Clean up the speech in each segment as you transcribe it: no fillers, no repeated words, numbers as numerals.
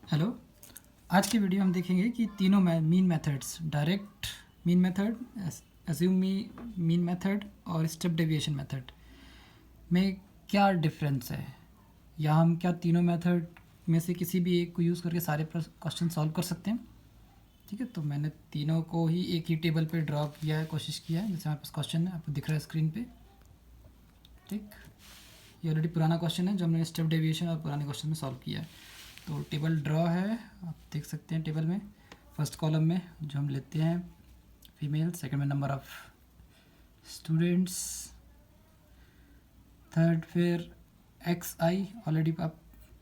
Hello. आज की video हम देखेंगे कि तीनों mean methods, direct mean method, assume mean method और स्टेप डेविएशन मेथड में क्या डिफरेंस है, या हम क्या तीनों मेथड में से किसी भी एक को यूज़ करके सारे क्वेश्चन सॉल्व कर सकते हैं। ठीक है, तो मैंने तीनों को ही एक ही टेबल पे ड्रॉ किया है, कोशिश किया है। जैसे हमारे पास क्वेश्चन है, आपको दिख रहा है स्क्रीन पे। ठीक, ये ऑलरेडी पुराना क्वेश्चन है जो हमने स्टेप डेविएशन और पुराने क्वेश्चन में सॉल्व किया है। तो टेबल ड्रॉ है, आप देख सकते हैं। टेबल में फर्स्ट कॉलम में जो हम लेते हैं फीमेल, सेकंड में नंबर ऑफ स्टूडेंट्स, थर्ड फिर एक्स आई, ऑलरेडी आप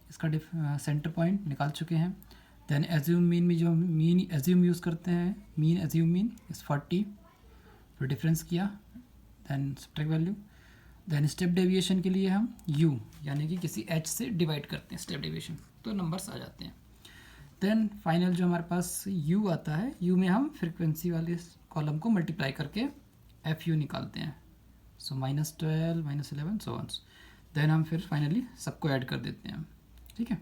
इसका सेंटर पॉइंट निकाल चुके हैं। देन एज्यूम मीन में जो मीन एज्यूम यूज़ करते हैं, मीन एज्यूम मीन इस 40, फिर डिफरेंस किया, then subtract value. Then step deviation के लिए हम u यानी कि किसी h से डिवाइड करते हैं स्टेप डेविएशन, तो नंबर्स आ जाते हैं। देन फाइनल जो हमारे पास u आता है, u में हम फ्रीक्वेंसी वाले कॉलम को मल्टीप्लाई करके fu निकालते हैं। सो -12, -11 सो ऑन। देन हम फिर फाइनली सबको ऐड कर देते हैं। ठीक है,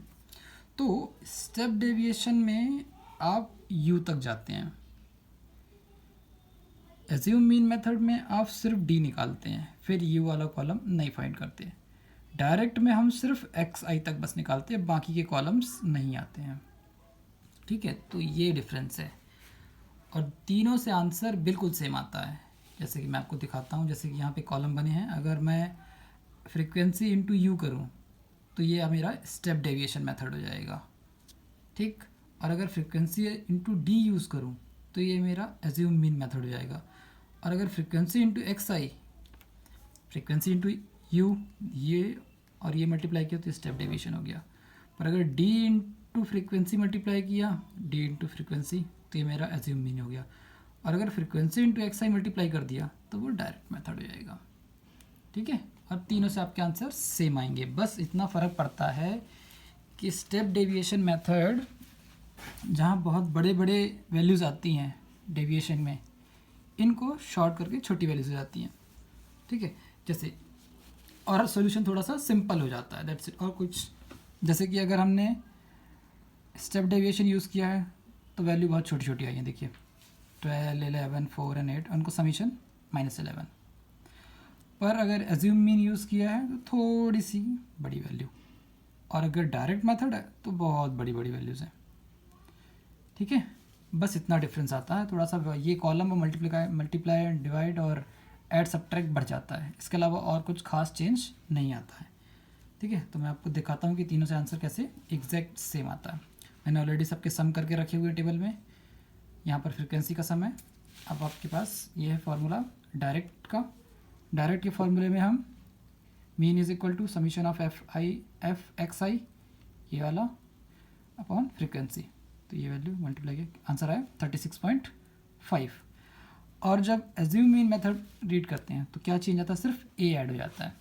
तो स्टेप डेविएशन में आप u तक जाते हैं। एज्यूम मीन मेथड में आप सिर्फ डी निकालते हैं, फिर यू वाला कॉलम नहीं फाइंड करते। डायरेक्ट में हम सिर्फ एक्स आई तक बस निकालते हैं, बाकी के कॉलम्स नहीं आते हैं। ठीक है, तो ये डिफरेंस है, और तीनों से आंसर बिल्कुल सेम आता है। जैसे कि मैं आपको दिखाता हूँ, जैसे कि यहाँ पे कॉलम बने हैं। अगर मैं फ्रीक्वेंसी इंटू यू करूँ तो ये मेरा स्टेप डेविएशन मेथड हो जाएगा। ठीक, और अगर फ्रीक्वेंसी इंटू डी यूज़ करूँ तो ये मेरा एज्यूम मीन मेथड हो जाएगा। और अगर frequency into x I, frequency into you, ये और ये मल्टीप्लाई किया तो स्टेप डेविएशन हो गया। पर अगर डी इंटू फ्रीक्वेंसी मल्टीप्लाई किया, डी इंटू फ्रीक्वेंसी, तो ये मेरा एज्यूम मीन हो गया। और अगर फ्रीक्वेंसी इंटू एक्स आई मल्टीप्लाई कर दिया तो वो डायरेक्ट मेथड हो जाएगा। ठीक है, और तीनों से आपके आंसर सेम आएंगे। बस इतना फ़र्क पड़ता है कि स्टेप डेविएशन मेथड जहाँ बहुत बड़े बड़े वैल्यूज़ आती हैं डेविएशन में, इनको शॉर्ट करके छोटी वैल्यूज हो जाती हैं। ठीक है, जैसे और सॉल्यूशन थोड़ा सा सिंपल हो जाता है, दैट्स इट। और कुछ जैसे कि अगर हमने स्टेप डेविएशन यूज़ किया है तो वैल्यू बहुत छोटी छोटी आई है। देखिए 12, 11, 4 और 8, उनको समीशन -11। पर अगर एज्यूम मीन यूज़ किया है तो थोड़ी सी बड़ी वैल्यू, और अगर डायरेक्ट मेथड है तो बहुत बड़ी बड़ी वैल्यूज़ हैं। ठीक है, बस इतना डिफरेंस आता है थोड़ा सा। ये कॉलम में मल्टीप्लाई डिवाइड और ऐड सब्ट्रैक्ट बढ़ जाता है, इसके अलावा और कुछ खास चेंज नहीं आता है। ठीक है, तो मैं आपको दिखाता हूँ कि तीनों से आंसर कैसे एग्जैक्ट सेम आता है। मैंने ऑलरेडी सबके सम करके रखे हुए टेबल में। यहाँ पर फ्रिक्वेंसी का सम है। अब आपके पास ये है फार्मूला डायरेक्ट का। डायरेक्ट के फार्मूले में हम mean is equal to summation of F X I, ये वाला, अपॉन फ्रिक्वेंसी। तो ये वैल्यू मल्टीप्लाई किया, आंसर आया 36.5। और जब एज्यूम मीन मेथड रीड करते हैं तो क्या चेंज आता है, सिर्फ ए ऐड हो जाता है,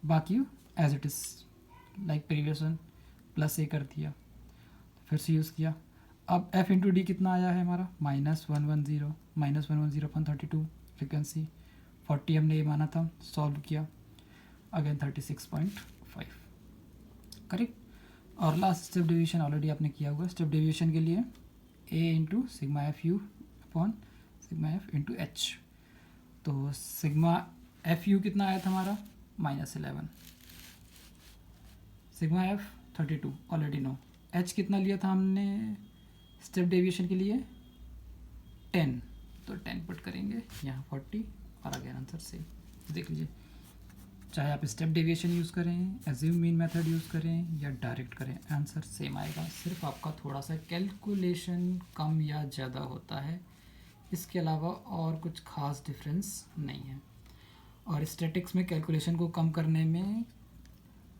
बाकी as it is like previous one, plus A कर दिया, फिर से यूज़ किया। अब एफ इंटू डी कितना आया है हमारा, -110, -110/32। फ्रिक्वेंसी 40 हमने ये माना था, सॉल्व किया, अगेन 36.5, करेक्ट। और लास्ट स्टेप डेविएशन ऑलरेडी आपने किया हुआ। स्टेप डेविएशन के लिए A into sigma F U upon sigma F into H. तो सिग्मा एफ यू कितना आया था हमारा, -11, sigma F 32 already no. H कितना लिया था हमने स्टेप डेविएशन के लिए, 10, तो 10 पुट करेंगे यहाँ 40, और अगेन आंसर सेम। देख लीजिए, चाहे आप स्टेप डेविएशन यूज़ करें, एज्यूम मीन मेथड यूज़ करें या डायरेक्ट करें, आंसर सेम आएगा। सिर्फ आपका थोड़ा सा कैलकुलेशन कम या ज़्यादा होता है, इसके अलावा और कुछ खास डिफरेंस नहीं है। और स्टैटिक्स में कैलकुलेशन को कम करने में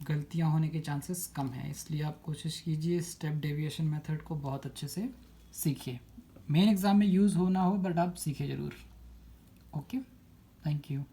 गलतियां होने के चांसेस कम हैं, इसलिए आप कोशिश कीजिए स्टेप डेविएशन मेथड को बहुत अच्छे से सीखिए। मेन एग्ज़ाम में यूज़ हो ना हो, बट आप सीखे ज़रूर। Okay, thank you.